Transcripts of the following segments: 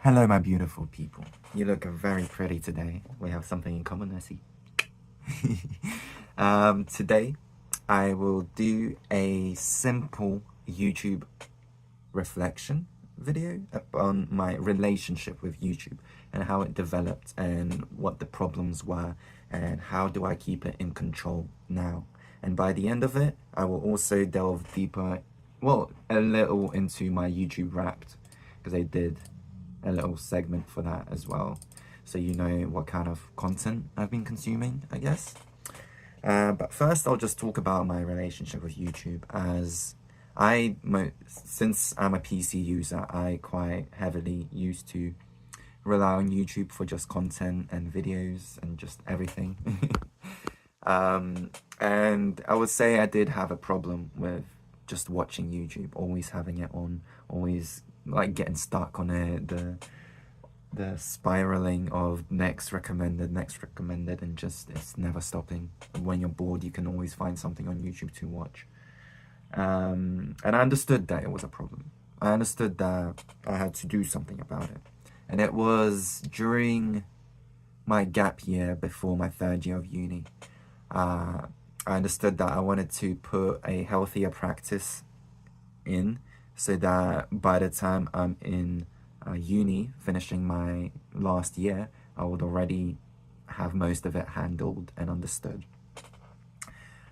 Hello, my beautiful people. You look very pretty today. We have something in common, I see. Today, I will do a simple YouTube reflection video on my relationship with YouTube and how it developed and what the problems were and how do I keep it in control now. And by the end of it, I will also delve deeper, well, a little into my YouTube Wrapped, because I did a little segment for that as well, so you know what kind of content I've been consuming, I guess. But first, I'll just talk about my relationship with YouTube, as since I'm a PC user, I quite heavily used to rely on YouTube for just content and videos and just everything. And I would say I did have a problem with just watching YouTube, always having it on, always like getting stuck on it, the spiraling of next recommended, and just it's never stopping. When you're bored, you can always find something on YouTube to watch. And I understood that it was a problem. I understood that I had to do something about it. And it was during my gap year before my third year of uni. I understood that I wanted to put a healthier practice in, so that by the time I'm in uni, finishing my last year, I would already have most of it handled and understood.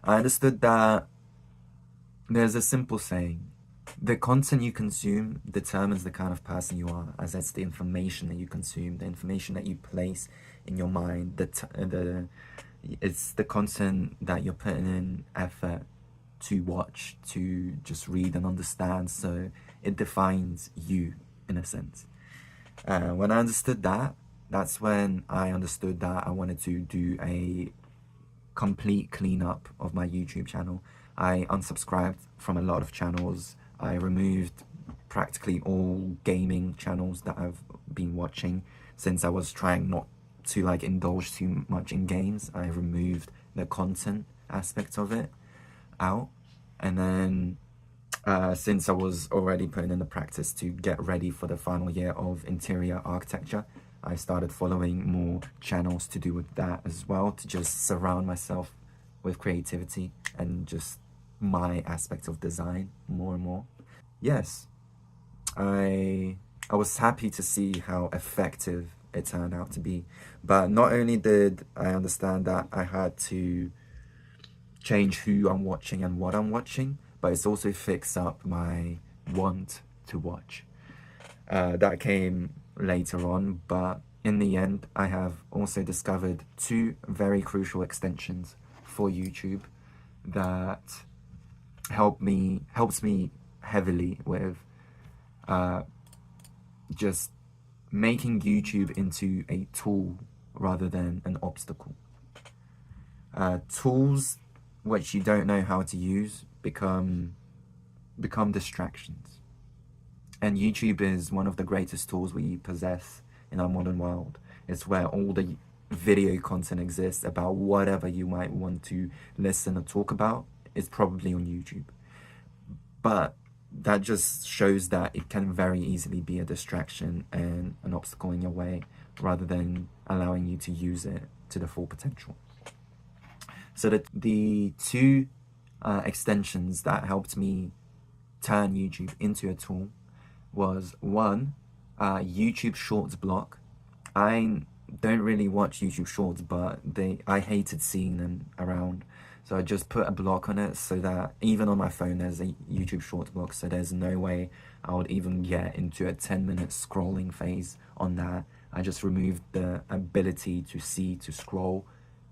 I understood that there's a simple saying: the content you consume determines the kind of person you are, as that's the information that you consume, the information that you place in your mind, it's the content that you're putting in effort to watch, to just read and understand, so it defines you in a sense. When I understood that, that's when I understood that I wanted to do a complete cleanup of my YouTube channel. I unsubscribed from a lot of channels. I removed practically all gaming channels that I've been watching, since I was trying not to like indulge too much in games. I removed the content aspect of it out. And then since I was already putting in the practice to get ready for the final year of interior architecture, I started following more channels to do with that as well, to just surround myself with creativity and just my aspect of design more and more. Yes, I was happy to see how effective it turned out to be. But not only did I understand that I had to change who I'm watching and what I'm watching, but it's also fixed up my want to watch. That came later on, but in the end, I have also discovered two very crucial extensions for YouTube that helps me heavily with just making YouTube into a tool rather than an obstacle. Tools which you don't know how to use become distractions. And YouTube is one of the greatest tools we possess in our modern world. It's where all the video content exists about whatever you might want to listen or talk about. It's probably on YouTube. But that just shows that it can very easily be a distraction and an obstacle in your way, rather than allowing you to use it to the full potential. So the two extensions that helped me turn YouTube into a tool was one, YouTube Shorts block. I don't really watch YouTube Shorts, but I hated seeing them around. So I just put a block on it, so that even on my phone there's a YouTube Shorts block, so there's no way I would even get into a 10-minute scrolling phase on that. I just removed the ability to scroll.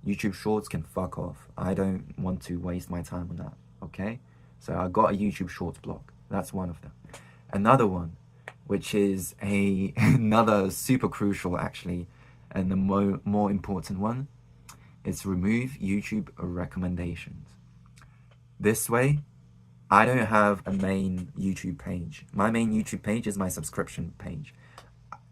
YouTube Shorts can fuck off. I don't want to waste my time on that, okay? So I got a YouTube Shorts block. That's one of them. Another one, which is another super crucial actually, and the more important one, is remove YouTube recommendations. This way, I don't have a main YouTube page. My main YouTube page is my subscription page.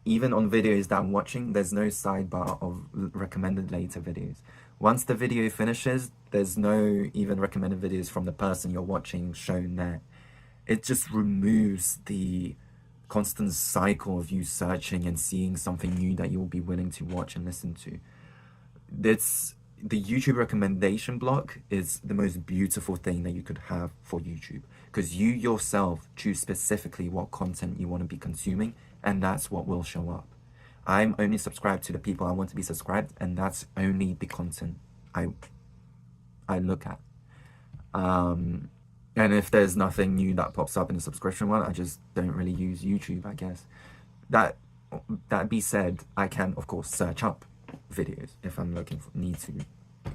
Even on videos that I'm watching, there's no sidebar of recommended later videos. Once the video finishes, there's no even recommended videos from the person you're watching shown there. It just removes the constant cycle of you searching and seeing something new that you'll be willing to watch and listen to. That's the YouTube recommendation block is the most beautiful thing that you could have for YouTube, because you yourself choose specifically what content you want to be consuming, and that's what will show up. I'm only subscribed to the people I want to be subscribed, and that's only the content I look at. And if there's nothing new that pops up in the subscription one, I just don't really use YouTube, I guess. That be said, I can of course search up videos if I'm looking for, need to,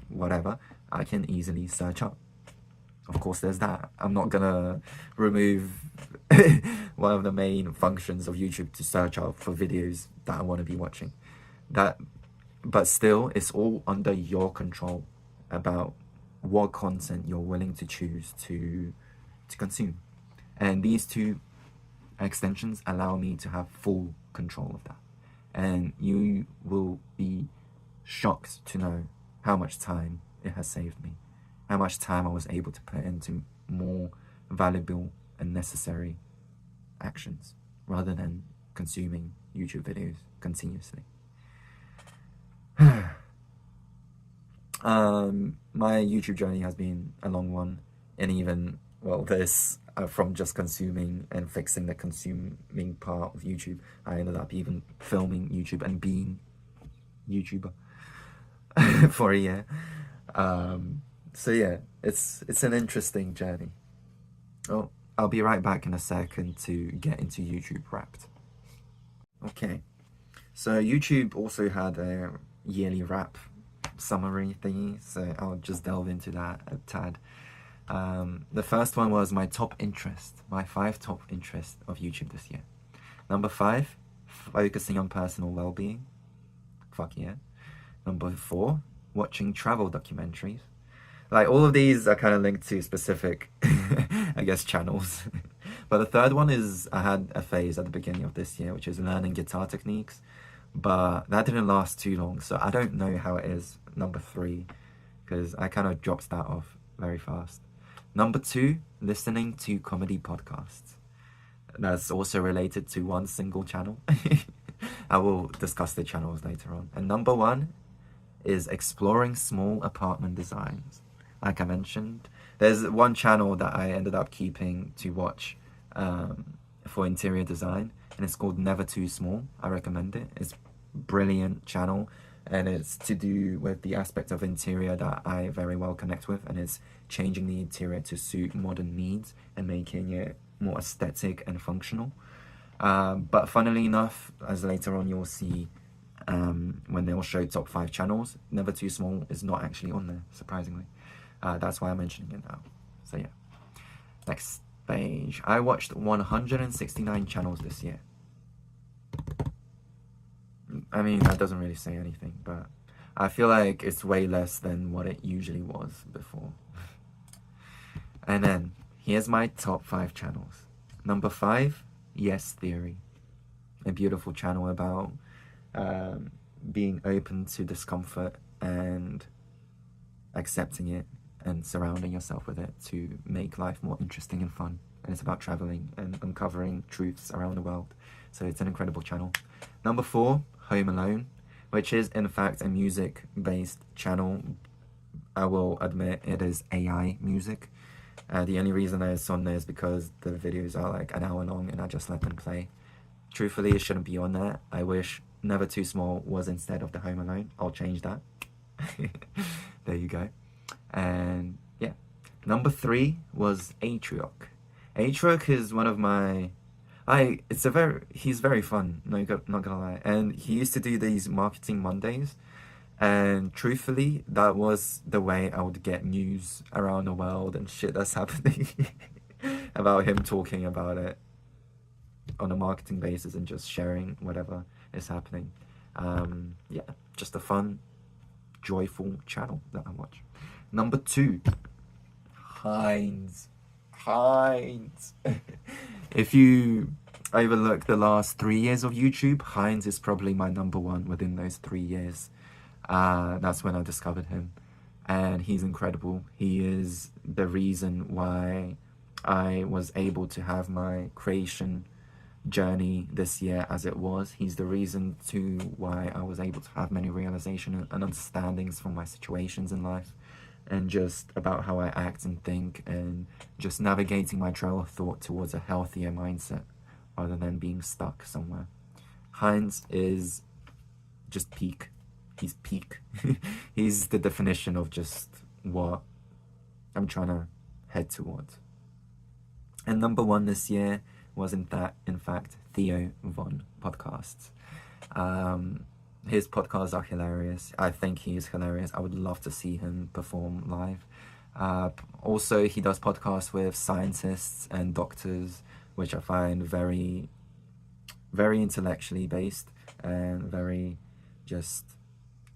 whatever. I can easily search up. Of course, there's that. I'm not gonna remove one of the main functions of YouTube to search up for videos that I want to be watching. But still, it's all under your control about what content you're willing to choose to consume. And these two extensions allow me to have full control of that. And you will be shocked to know how much time it has saved me, how much time I was able to put into more valuable and necessary actions rather than consuming YouTube videos continuously. My YouTube journey has been a long one, and even, well, this from just consuming and fixing the consuming part of YouTube, I ended up even filming YouTube and being YouTuber for a year. So yeah, it's an interesting journey. Oh, I'll be right back in a second to get into YouTube Wrapped. Okay, so YouTube also had a yearly wrap summary thingy, so I'll just delve into that a tad. The first one was my top interest, my 5 top interests of YouTube this year. Number 5, focusing on personal well-being. Fuck yeah. Number 4, watching travel documentaries. Like, all of these are kind of linked to specific, I guess, channels. But the third one is, I had a phase at the beginning of this year, which is learning guitar techniques. But that didn't last too long, so I don't know how it is number 3, because I kind of dropped that off very fast. Number 2, listening to comedy podcasts. That's also related to one single channel. I will discuss the channels later on. And number 1 is exploring small apartment designs. Like I mentioned, there's one channel that I ended up keeping to watch for interior design, and it's called Never Too Small. I recommend it. It's a brilliant channel, and it's to do with the aspect of interior that I very well connect with, and it's changing the interior to suit modern needs and making it more aesthetic and functional. But funnily enough, as later on you'll see, when they'll show top 5 channels, Never Too Small is not actually on there, surprisingly. That's why I'm mentioning it now. So yeah, next page. I watched 169 channels this year. I mean, that doesn't really say anything, but I feel like it's way less than what it usually was before. And then, here's my top 5 channels. Number 5, Yes Theory. A beautiful channel about being open to discomfort and accepting it and surrounding yourself with it to make life more interesting and fun. And it's about traveling and uncovering truths around the world. So it's an incredible channel. Number 4, Home Alone, which is in fact a music-based channel. I will admit it is AI music. The only reason that it's on there is because the videos are like an hour long and I just let them play. Truthfully, it shouldn't be on there. I wish Never Too Small was instead of the Home Alone. I'll change that. There you go. And yeah, number 3 was Atrioc. Atrioc is one of my... he's very fun, not gonna lie. And he used to do these Marketing Mondays. And truthfully, that was the way I would get news around the world and shit that's happening. About him talking about it on a marketing basis and just sharing whatever is happening. Yeah, just a fun, joyful channel that I watch. Number 2, Heinz. If you overlook the last 3 years of YouTube, Heinz is probably my number 1 within those 3 years. That's when I discovered him, and he's incredible. He is the reason why I was able to have my creation journey this year as it was. He's the reason to why I was able to have many realizations and understandings from my situations in life, and just about how I act and think, and just navigating my trail of thought towards a healthier mindset rather than being stuck somewhere. Heinz is just peak. He's peak. He's the definition of just what I'm trying to head towards. And number one this year was in fact Theo Von podcasts. His podcasts are hilarious. I think he is hilarious. I would love to see him perform live. Also, he does podcasts with scientists and doctors, which I find very, very intellectually based and very just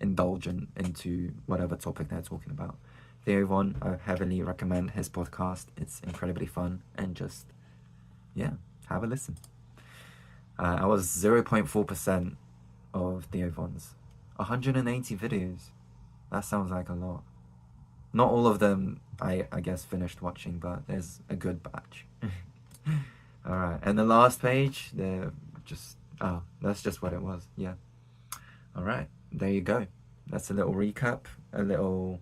indulgent into whatever topic they're talking about. Theo Von, I heavily recommend his podcast. It's incredibly fun, and just, yeah, have a listen. I was 0.4% of Theo Von's. 180 videos. That sounds like a lot. Not all of them I guess finished watching, but there's a good batch. Alright, and the last page, that's just what it was, yeah. Alright, there you go. That's a little recap, a little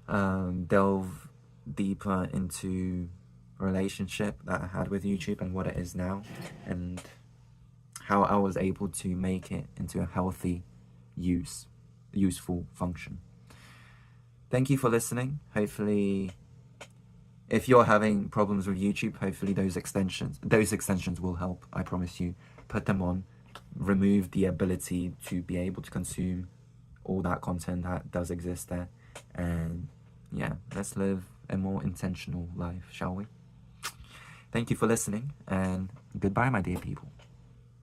delve deeper into relationship that I had with YouTube and what it is now, and how I was able to make it into a healthy useful function. Thank you for listening. Hopefully, if you're having problems with YouTube, hopefully those extensions will help. I promise you. Put them on, remove the ability to be able to consume all that content that does exist there, and yeah, let's live a more intentional life, shall we? Thank you for listening, and goodbye, my dear people.